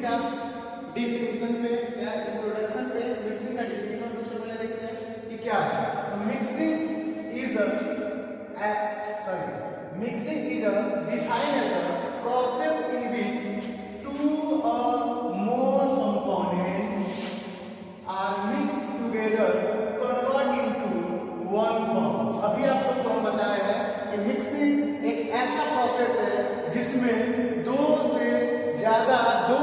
का डिफिनीशन पे या इंट्रोडक्शन पे मिक्सिंग का डिफिनीशन सबसे पहले देखते हैं कि क्या है। Mixing is defined as a process in which two और more components are mixed together to convert into one form. अभी आपको फॉर्म बताया है कि मिक्सिंग एक ऐसा प्रोसेस है जिसमें दो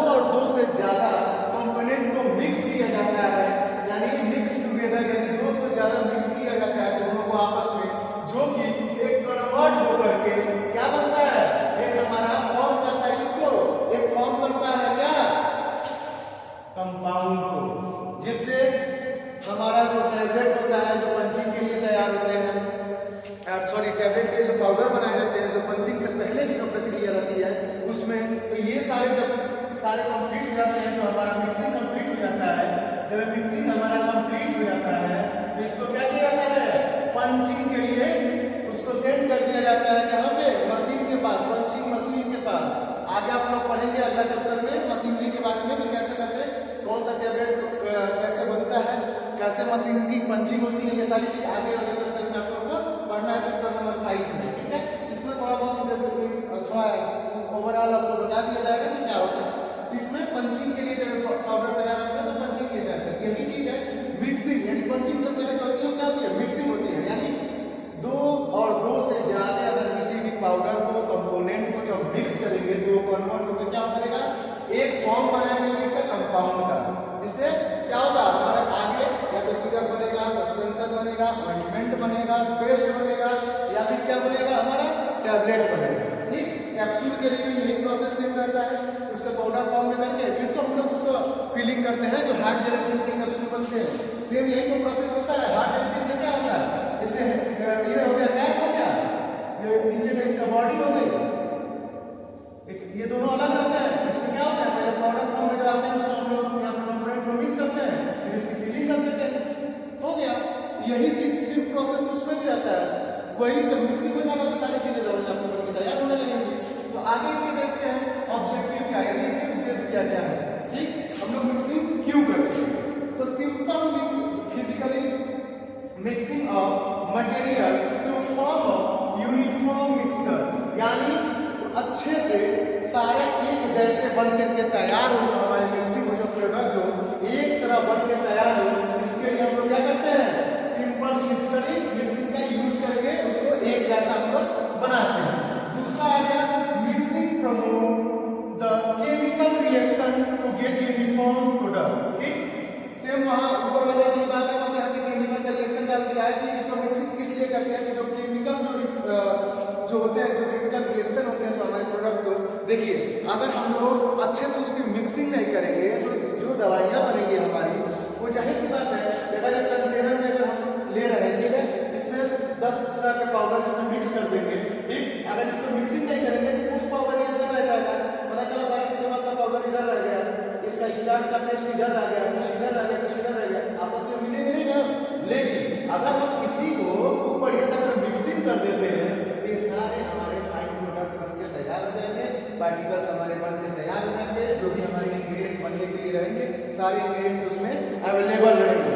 और दो से ज्यादा कंपोनेंट को मिक्स किया जाता है, यानी मिक्स टुगेदर, यानी दो को ज्यादा मिक्स किया जाता है दोनों को आपस में, जो कि एक कन्वर्ट होकर के क्या बनता है, एक हमारा फॉर्म करता है। किसको? एक फॉर्म करता है क्या? कंपाउंड को, जिससे हमारा जो टैबलेट होता है, जो पंचिंग के लिए तैयार होते हैं, टैबलेट के जो पाउडर बनाए जाते हैं, जो पंचिंग से पहले की जो प्रक्रिया रहती है उसमें, तो ये सारे जब सारे कंप्लीट हो जाते हैं, तो हमारा मिक्सिंग कंप्लीट हो जाता है। जब मिक्सिंग हमारा कंप्लीट हो जाता है तो इसको क्या किया जाता है, पंचिंग के लिए उसको सेंड कर दिया जाता है यहाँ पे मशीन के पास, पंचिंग मशीन के पास। आगे आप लोग पढ़ेंगे अगला चैप्टर में मशीनरी के बारे में कि कैसे कैसे कौन सा टैबलेट कैसे बनता है, कैसे मशीन की पंचिंग होती है, ये सारी चीज आगे वाले चैप्टर में आप लोग को पढ़ना है, चैप्टर नंबर 5 में। ठीक है, इसमें थोड़ा ओवरऑल आपको बता दिया जाएगा कि क्या होता है। इसमें पंचिंग के लिए जब पाउडर तैयार होता है तो पंचिंग किया जाता है, यही चीज है मिक्सिंग। यानी पंचिंग से पहले क्या होती है, मिक्सिंग होती है, यानी दो और दो से ज्यादा अगर किसी भी पाउडर को, कंपोनेंट को जब मिक्स करेंगे तो वो कन्वर्ट होकर क्या करेगा, एक फॉर्म बनाएंगे इसका कंपाउंड का। इससे क्या होगा, हमारा आगे या तो सिरप बनेगा, सस्पेंशन बनेगा, ऑइंटमेंट बनेगा, पेस्ट बनेगा, या फिर क्या बनेगा, हमारा टैबलेट बनेगा। ठीक, कैप्सूल के लिए भी यही प्रोसेस सेम रहता है, उसका पाउडर फॉर्म में करके फिर तो हम लोग उसको फिलिंग करते हैं, जो हार्ड जेलेटिन के कैप्सूल बनते हैं, सेम यही तो प्रोसेस होता है। हार्ड जेलेटिन में क्या होता है, इसके ये हो गया कैप हो गया, ये नीचे में इसका बॉडी हो गई, ये दोनों अलग रहते हैं। इसमें क्या होता है, पहले पाउडर फॉर्म में जो आते हैं उसको हम लोग यहाँ पे कंपोनेंट को मिक्स करते हैं, फिर इसकी सीलिंग कर देते हैं, हो गया। यही सेम प्रोसेस तो उसमें भी रहता है। वही जब मिक्सिंग हो जाएगा तो सारी चीजें जो आपको बनके तैयार होने लगेंगी। तो आगे इसके देखते हैं ऑब्जेक्टिव क्या है, इसके उद्देश्य क्या क्या है। ठीक, हम लोग मिक्सिंग क्यों करते हैं, तो simple physically mixing of material to form a uniform mixture, यानी अच्छे से सारे एक जैसे बन करके तैयार हो, हमारे मिक्सिंग हो जो प्रोडक्ट हो एक तरह बन के तैयार हो, इसके लिए हम लोग क्या करते हैं, सिंपल फिजिकली मिक्सिंग का यूज करके उसको एक जैसा हम लोग बनाते हैं। दूसरा आ गया mixing promote the chemical reaction to get uniform product. ठीक, सेम वहां ऊपर वाले की बात है, बस यहाँ पे केमिकल का रिएक्शन डाल दिया है कि इसको मिक्सिंग इसलिए करते हैं कि जो केमिकल जो होते हैं, जो केमिकल रिएक्शन होते हैं तो हमारे प्रोडक्ट को देखिए, अगर हम लोग अच्छे से उसकी मिक्सिंग नहीं करेंगे तो जो दवाइयाँ बनेंगी हमारी, वो जाहिर सी बात है, अगर एक कंटेनर में अगर हम ले रहे हैं, ठीक है, इसमें 10 तरह के पाउडर इसमें मिक्स कर देंगे। ठीक, अगर इसको मिक्सिंग नहीं करेंगे तो कुछ पाउडर इधर रह जाएगा, पता चला पैरासिटामोल का पाउडर इधर रह गया, इसका स्टार्च का पेस्ट इधर रह गया, कुछ इधर रह गया, कुछ इधर रह गया, आपस में मिलेंगे नहीं ना। लेकिन अगर हम इसी को खूब बढ़िया से अगर मिक्सिंग कर देते हैं तो ये सारे हमारे फाइन प्रोडक्ट बनके तैयार हो जाएंगे, पार्टिकल्स हमारे बनके तैयार हो जाएंगे, जो भी हमारे इंग्रेडिएंट बनने के लिए रहेंगे सारे इंग्रेडिएंट उसमें अवेलेबल रहेंगे।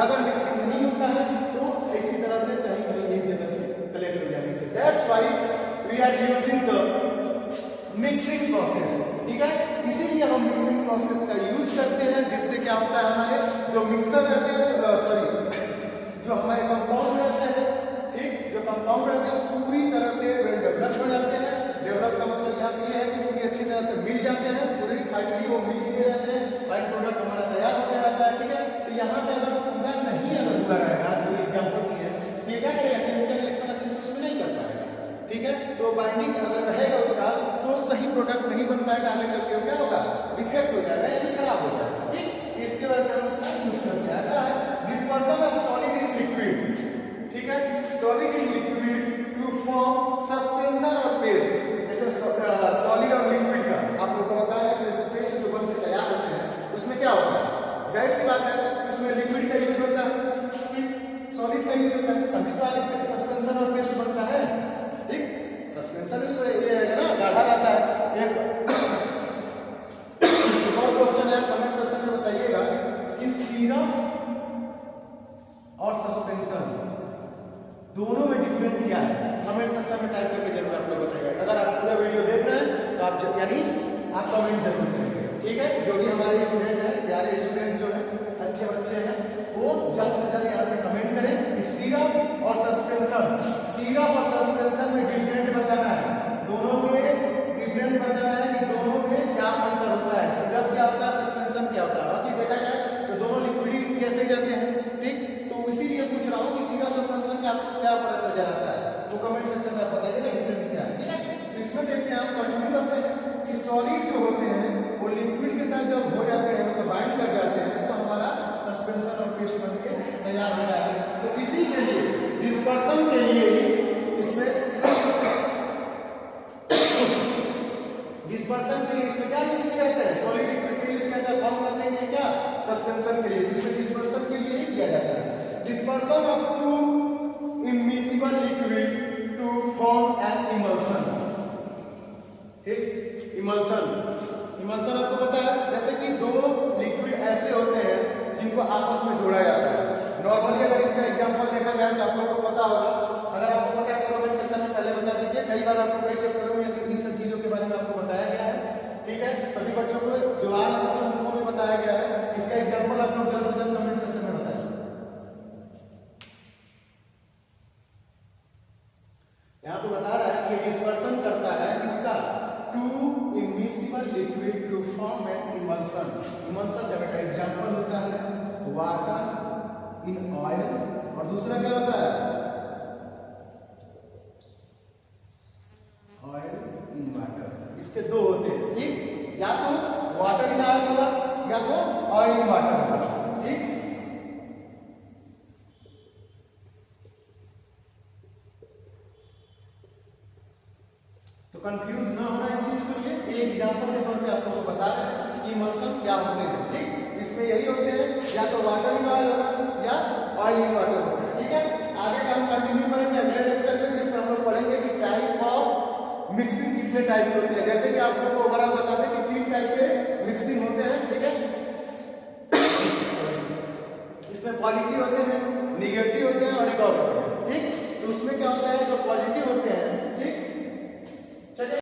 अगर मिक्सिंग नहीं होता है तो इसी तरह से कहीं कहीं एक जगह से कलेक्ट हो जाएंगे। That's why we are using the mixing process. ठीक है, इसीलिए हम मिक्सिंग प्रोसेस का यूज करते हैं, जिससे क्या होता है, हमारे जो मिक्सर रहते हैं, जो हमारे कंपाउंड रहते हैं, ठीक, जो कंपाउंड रहते हैं पूरी तरह से डेवलप हो जाते हैं। डेवलप का मतलब यहाँ ये है कि पूरी अच्छी तरह से मिल जाते हैं, पूरी फाइनली वो मिल लिए रहते हैं, फाइन प्रोडक्ट हमारा तैयार हो गया रहता है। ठीक है, तो यहाँ पे अगर पूरा नहीं अगर हुआ रहेगा, जो एग्जाम्पल दी है, तो क्या करेगा, केमिकल रिएक्शन अच्छे से उसमें नहीं कर पाएगा। ठीक है, तो बाइंडिंग अगर रहेगा उसका तो सही प्रोडक्ट नहीं बन पाएगा, आगे चल के क्या होगा, डिफेक्ट हो जाएगा, यानी खराब हो जाएगा। ठीक, इसके वजह से हम उसका यूज करते हैं। Dispersion of solid in liquid. ठीक है, solid in liquid to form suspension और पेस्ट। जैसे सॉलिड और लिक्विड का आप लोगों को बताया कि जैसे पेस्ट जो बन के तैयार होते हैं उसमें क्या होता है, जाहिर सी बात है उसमें लिक्विड का यूज होता है, सॉलिड का यूज होता है, तभी तो आगे सस्पेंशन और पेस्ट बनता है। ठीक, सस्पेंशन भी तो ये रहेगा ना, गाढ़ा रहता है, एक बहुत यानी आप कमेंट जरूर करेंगे, ठीक है। जो भी हमारे स्टूडेंट है, प्यारे स्टूडेंट जो है, अच्छे बच्चे हैं, वो जल्द से जल्द यहाँ पे कमेंट करें कि सिरप और सस्पेंशन में डिफरेंट बताना है, दोनों में डिफरेंट बताना है कि दोनों में क्या अंतर होता है, सिरप क्या होता है, सस्पेंशन क्या होता है। बाकी देखा जाए तो दोनों लिक्विड कैसे जाते हैं, ठीक। तो इसीलिए पूछ रहा हूँ कि सिरप और सस्पेंशन का क्या फर्क नजर आता है, वो कमेंट सेक्शन में बताइएगा डिफरेंस क्या है, ठीक है। इसमें देखते हैं, हम कंटिन्यू करते हैं कि सॉलिड जो होते हैं वो लिक्विड के साथ जब हो जाते हैं, मतलब बाइंड कर जाते हैं, तो हमारा सस्पेंशन और पेस्ट बन के तैयार होता है। तो इसी के लिए डिस्पर्सन के लिए इसमें इसमें क्या यूज किया जाता है, सॉलिड लिक्विड के यूज किया जाता है, फॉर्म करने के लिए क्या, सस्पेंशन के लिए। इसमें डिस्पर्सन के लिए ही किया जाता है, dispersion of two immiscible liquid to form an emulsion, ठीक। इमल्सन आपको पता है, जैसे कि दो लिक्विड ऐसे होते हैं जिनको आपस में जोड़ा जाता है। नॉर्मली अगर इसका एग्जांपल देखा जाए तो आप लोगों को पता होगा, अगर आपको पता है तो कमेंट सेक्शन में पहले बता दीजिए। कई बार आपको कई चैप्टरों में ऐसी सब चीजों के बारे में आपको बताया गया है, ठीक है। सभी बच्चों को, जो आ रहे बच्चों उनको भी बताया गया है। इसका एग्जांपल आप लोग जल्द से जल्द कमेंट सेक्शन में बताएं। यहाँ पे बता रहा है कि डिस्पर्सन करता है किसका, two immiscible liquid to form an emulsion. Emulsion जब का एग्जांपल होता है वाटर इन ऑयल, और दूसरा क्या होता है, ऑयल इन वाटर। इसके दो होते हैं, ठीक। या तो वाटर इन ऑयल होगा या तो ऑयल इन वाटर होगा, ठीक। तो कंफ्यूज ना होना इस चीज को लिए एक एग्जांपल के तौर पे आप लोगों को बता रहे हैं कि इमल्सन क्या होते हैं, ठीक। इसमें यही होते हैं, या तो वाटर इन ऑयल होगा या ऑयल इन वाटर होगा, ठीक है। आगे का हम कंटिन्यू करेंगे अगले लेक्चर में, जिसमें हम लोग पढ़ेंगे कि टाइप ऑफ मिक्सिंग कितने टाइप के होते हैं। जैसे कि आप लोगों को ओवरऑल बता दें कि 3 टाइप के मिक्सिंग होते हैं, ठीक है। इसमें पॉजिटिव होते हैं, निगेटिव होते हैं और एक और होते हैं, ठीक। तो उसमें क्या होता है, जो पॉजिटिव होते हैं